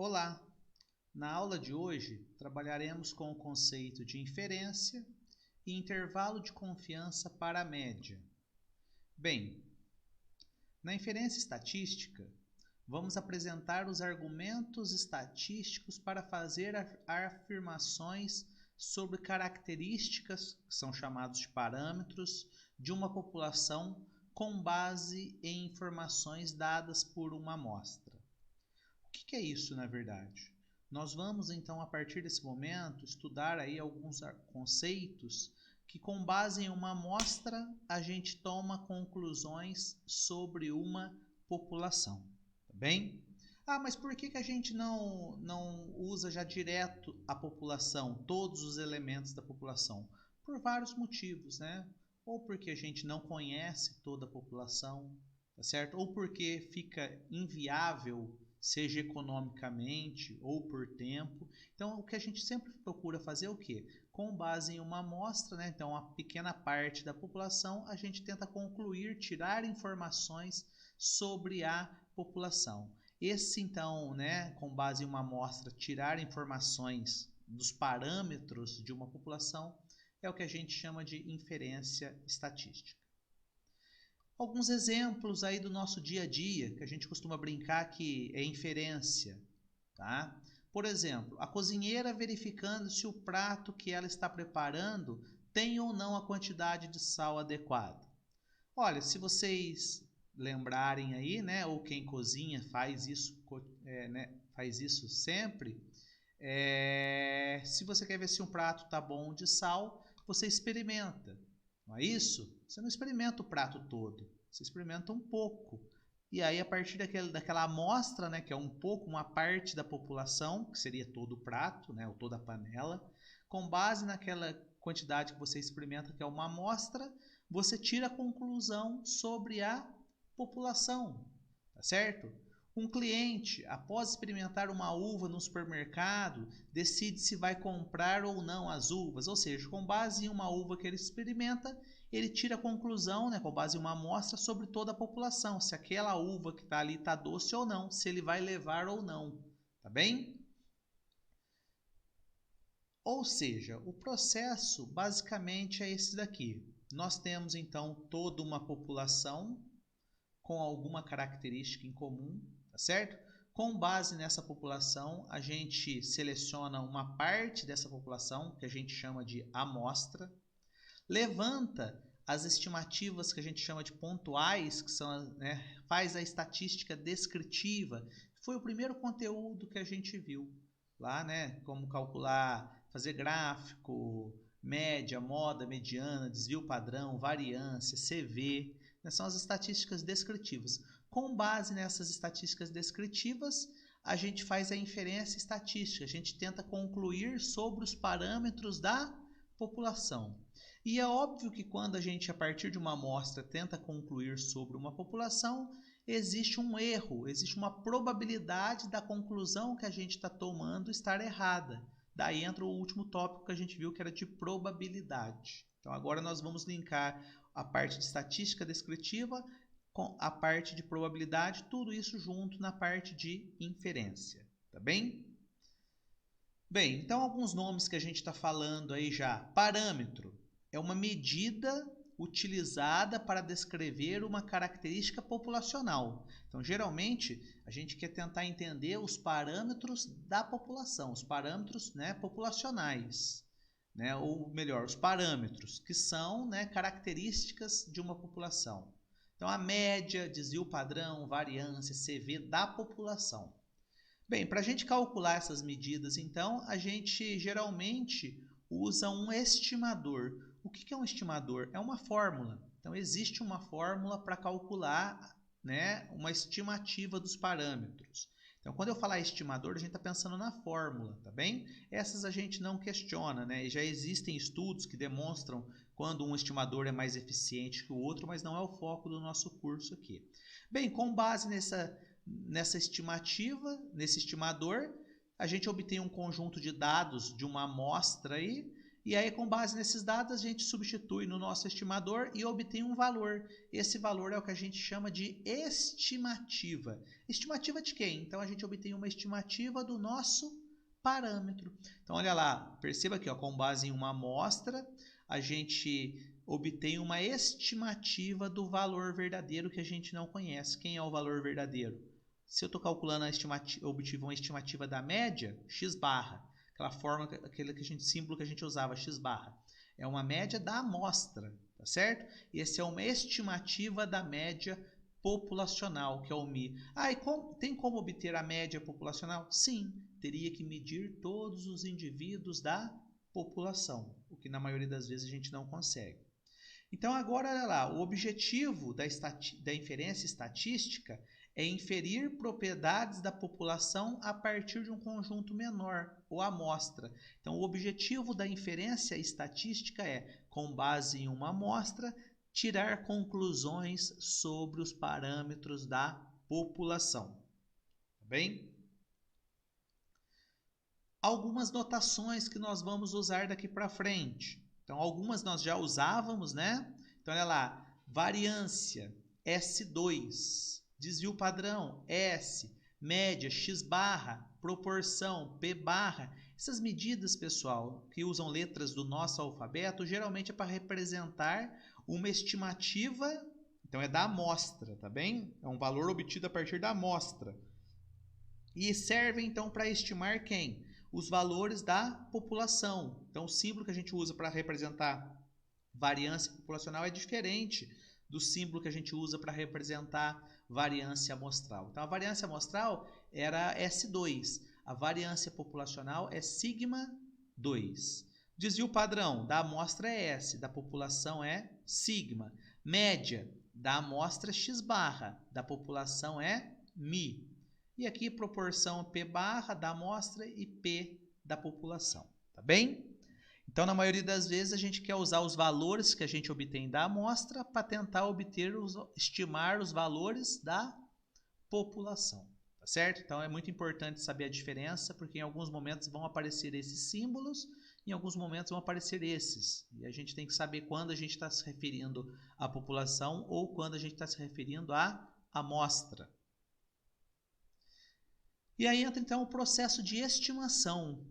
Olá! Na aula de hoje, trabalharemos com o conceito de inferência e intervalo de confiança para a média. Bem, na inferência estatística, vamos apresentar os argumentos estatísticos para fazer afirmações sobre características, que são chamados de parâmetros, de uma população com base em informações dadas por uma amostra. O que é isso, na verdade? Nós vamos, então, a partir desse momento, estudar aí alguns conceitos que, com base em uma amostra, a gente toma conclusões sobre uma população, tá bem? Mas por que a gente não usa já direto a população, todos os elementos da população? Por vários motivos, né? Ou porque a gente não conhece toda a população, tá certo? Ou porque fica inviável, seja economicamente ou por tempo. Então, o que a gente sempre procura fazer é o quê? Com base em uma amostra, né? Então, uma pequena parte da população, a gente tenta concluir, tirar informações sobre a população. Esse, então, né, com base em uma amostra, tirar informações dos parâmetros de uma população, é o que a gente chama de inferência estatística. Alguns exemplos aí do nosso dia a dia, que a gente costuma brincar que é inferência, tá? Por exemplo, a cozinheira verificando se o prato que ela está preparando tem ou não a quantidade de sal adequada. Olha, se vocês lembrarem aí, né, ou quem cozinha faz isso, faz isso sempre, se você quer ver se um prato está bom de sal, você experimenta. Não é isso? Você não experimenta o prato todo, você experimenta um pouco. E aí, a partir daquela amostra, né, que é um pouco, uma parte da população, que seria todo o prato, né, ou toda a panela, com base naquela quantidade que você experimenta, que é uma amostra, você tira a conclusão sobre a população, tá certo? Um cliente, após experimentar uma uva no supermercado, decide se vai comprar ou não as uvas, ou seja, com base em uma uva que ele experimenta, ele tira a conclusão, né, com base em uma amostra, sobre toda a população, se aquela uva que está ali está doce ou não, se ele vai levar ou não, tá bem? Ou seja, o processo basicamente é esse daqui. Nós temos então toda uma população com alguma característica em comum, tá certo? Com base nessa população, a gente seleciona uma parte dessa população, que a gente chama de amostra, levanta as estimativas que a gente chama de pontuais, que são, né, faz a estatística descritiva, que foi o primeiro conteúdo que a gente viu lá, né? Como calcular, fazer gráfico, média, moda, mediana, desvio padrão, variância, CV, né? São as estatísticas descritivas. Com base nessas estatísticas descritivas, a gente faz a inferência estatística, a gente tenta concluir sobre os parâmetros da população. E é óbvio que quando a gente, a partir de uma amostra, tenta concluir sobre uma população, existe um erro, existe uma probabilidade da conclusão que a gente está tomando estar errada. Daí entra o último tópico que a gente viu, que era de probabilidade. Então agora nós vamos linkar a parte de estatística descritiva com a parte de probabilidade, tudo isso junto na parte de inferência, tá bem? Bem, então alguns nomes que a gente está falando aí já. Parâmetro é uma medida utilizada para descrever uma característica populacional. Então, geralmente, a gente quer tentar entender os parâmetros da população, os parâmetros, né, populacionais, né, ou melhor, os parâmetros, que são, né, características de uma população. Então, a média, desvio padrão, variância, CV da população. Bem, para a gente calcular essas medidas, então, a gente geralmente usa um estimador. O que é um estimador? É uma fórmula. Então, existe uma fórmula para calcular, né, uma estimativa dos parâmetros. Então, quando eu falar estimador, a gente está pensando na fórmula, tá bem? Essas a gente não questiona, né? E já existem estudos que demonstram quando um estimador é mais eficiente que o outro, mas não é o foco do nosso curso aqui. Bem, com base nessa estimativa, nesse estimador, a gente obtém um conjunto de dados de uma amostra aí, E aí, com base nesses dados, a gente substitui no nosso estimador e obtém um valor. Esse valor é o que a gente chama de estimativa. Estimativa de quem? Então, a gente obtém uma estimativa do nosso parâmetro. Então, olha lá, perceba aqui, ó, com base em uma amostra, a gente obtém uma estimativa do valor verdadeiro que a gente não conhece. Quem é o valor verdadeiro? Se eu estou calculando obtive uma estimativa da média, x barra. Aquela forma, aquele símbolo que a gente usava, x barra. É uma média da amostra, tá certo? E essa é uma estimativa da média populacional, que é o MI. Ah, e tem como obter a média populacional? Sim, teria que medir todos os indivíduos da população, o que na maioria das vezes a gente não consegue. Então agora, olha lá, o objetivo da inferência estatística é inferir propriedades da população a partir de um conjunto menor, ou amostra. Então, o objetivo da inferência estatística é, com base em uma amostra, tirar conclusões sobre os parâmetros da população. Tá bem? Algumas notações que nós vamos usar daqui para frente. Então, algumas nós já usávamos, né? Então, olha lá, variância, S2. Desvio padrão, S, média, x barra, proporção, P barra. Essas medidas, pessoal, que usam letras do nosso alfabeto, geralmente é para representar uma estimativa, então é da amostra, tá bem? É um valor obtido a partir da amostra. E serve, então, para estimar quem? Os valores da população. Então, o símbolo que a gente usa para representar variância populacional é diferente do símbolo que a gente usa para representar variância amostral. Então, a variância amostral era S2. A variância populacional é sigma 2. Desvio padrão da amostra é S, da população é sigma. Média da amostra é x barra, da população é mi. E aqui proporção P barra da amostra e P da população. Tá bem? Então, na maioria das vezes, a gente quer usar os valores que a gente obtém da amostra para tentar estimar os valores da população, tá certo? Então, é muito importante saber a diferença, porque em alguns momentos vão aparecer esses símbolos, em alguns momentos vão aparecer esses. E a gente tem que saber quando a gente está se referindo à população ou quando a gente está se referindo à amostra. E aí entra, então, o processo de estimação.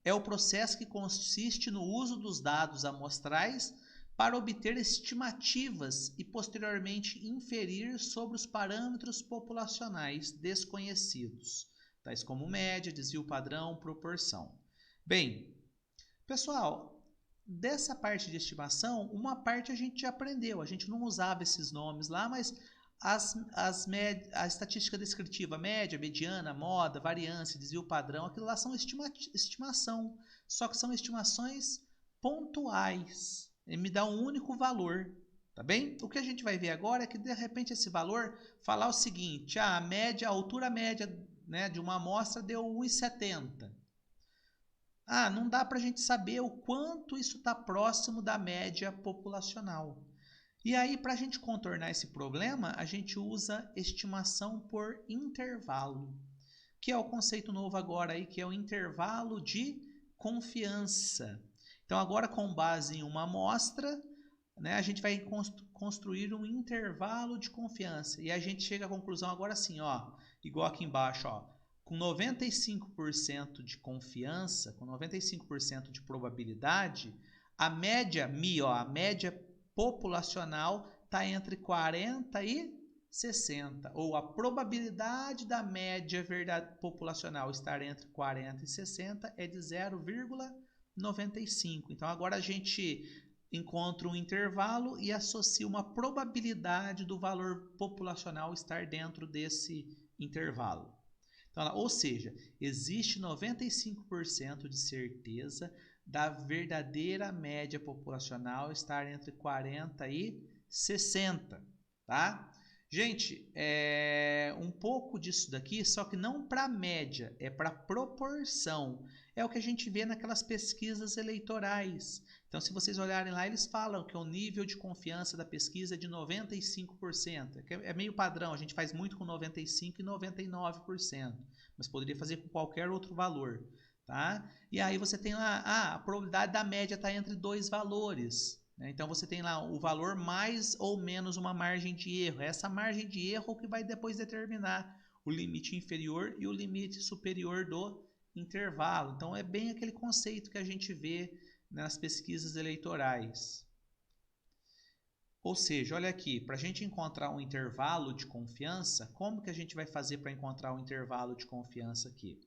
É o processo que consiste no uso dos dados amostrais para obter estimativas e posteriormente inferir sobre os parâmetros populacionais desconhecidos, tais como média, desvio padrão, proporção. Bem, pessoal, dessa parte de estimação, uma parte a gente já aprendeu, a gente não usava esses nomes lá, mas a estatística descritiva, média, mediana, moda, variância, desvio padrão, aquilo lá são estimação, só que são estimações pontuais, ele me dá um único valor, tá bem? O que a gente vai ver agora é que de repente esse valor falar o seguinte, a altura média, né, de uma amostra deu 1,70. Não dá para a gente saber o quanto isso está próximo da média populacional. E aí, para a gente contornar esse problema, a gente usa estimação por intervalo, que é o conceito novo agora aí, que é o intervalo de confiança. Então, agora com base em uma amostra, né, a gente vai construir um intervalo de confiança. E a gente chega à conclusão agora assim, ó, igual aqui embaixo, ó, com 95% de confiança, com 95% de probabilidade, a média MI, ó, a média populacional está entre 40 e 60, ou a probabilidade da média populacional estar entre 40 e 60 é de 0,95. Então, agora a gente encontra um intervalo e associa uma probabilidade do valor populacional estar dentro desse intervalo. Então, ou seja, existe 95% de certeza da verdadeira média populacional estar entre 40 e 60, tá? Gente, um pouco disso daqui, só que não para média, é para proporção. É o que a gente vê naquelas pesquisas eleitorais. Então, se vocês olharem lá, eles falam que o nível de confiança da pesquisa é de 95%. É meio padrão, a gente faz muito com 95% e 99%, mas poderia fazer com qualquer outro valor. tá? E aí você tem lá, a probabilidade da média está entre dois valores. Então, você tem lá o valor mais ou menos uma margem de erro. Essa margem de erro que vai depois determinar o limite inferior e o limite superior do intervalo. Então, é bem aquele conceito que a gente vê nas pesquisas eleitorais. Ou seja, olha aqui, para a gente encontrar um intervalo de confiança, como que a gente vai fazer para encontrar um intervalo de confiança aqui?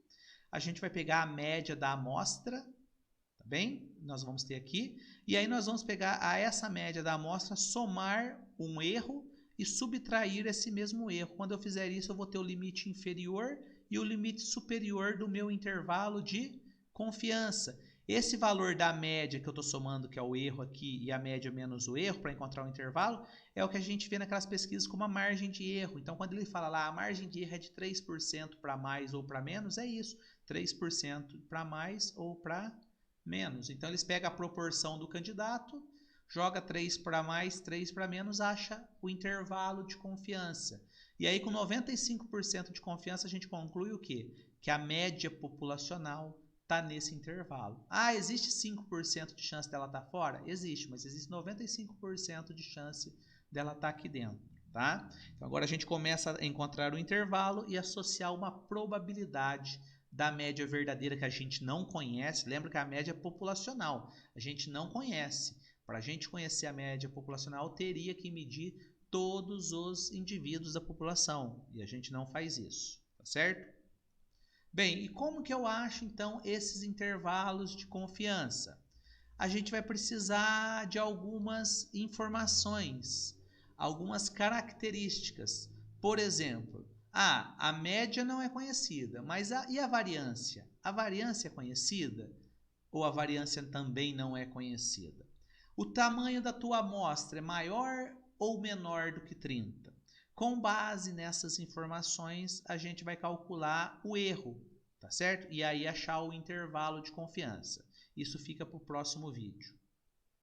A gente vai pegar a média da amostra, tá bem? Nós vamos ter aqui, e aí nós vamos pegar a essa média da amostra, somar um erro e subtrair esse mesmo erro. Quando eu fizer isso, eu vou ter o limite inferior e o limite superior do meu intervalo de confiança. Esse valor da média que eu estou somando, que é o erro aqui, e a média menos o erro, para encontrar o intervalo, é o que a gente vê naquelas pesquisas como a margem de erro. Então, quando ele fala lá, a margem de erro é de 3% para mais ou para menos, é isso, 3% para mais ou para menos. Então, eles pegam a proporção do candidato, joga 3 para mais, 3 para menos, acha o intervalo de confiança. E aí, com 95% de confiança, a gente conclui o quê? Que a média populacional está nesse intervalo. Ah, existe 5% de chance dela estar fora? Existe, mas existe 95% de chance dela estar aqui dentro. Tá? Então, agora a gente começa a encontrar o intervalo e associar uma probabilidade da média verdadeira que a gente não conhece. Lembra que a média é populacional, a gente não conhece. Para a gente conhecer a média populacional, teria que medir todos os indivíduos da população, e a gente não faz isso, tá certo? Bem, e como que eu acho então esses intervalos de confiança? A gente vai precisar de algumas informações, algumas características. Por exemplo, a média não é conhecida, mas e a variância? A variância é conhecida ou a variância também não é conhecida? O tamanho da tua amostra é maior ou menor do que 30? Com base nessas informações, a gente vai calcular o erro, tá certo? E aí achar o intervalo de confiança. Isso fica para o próximo vídeo.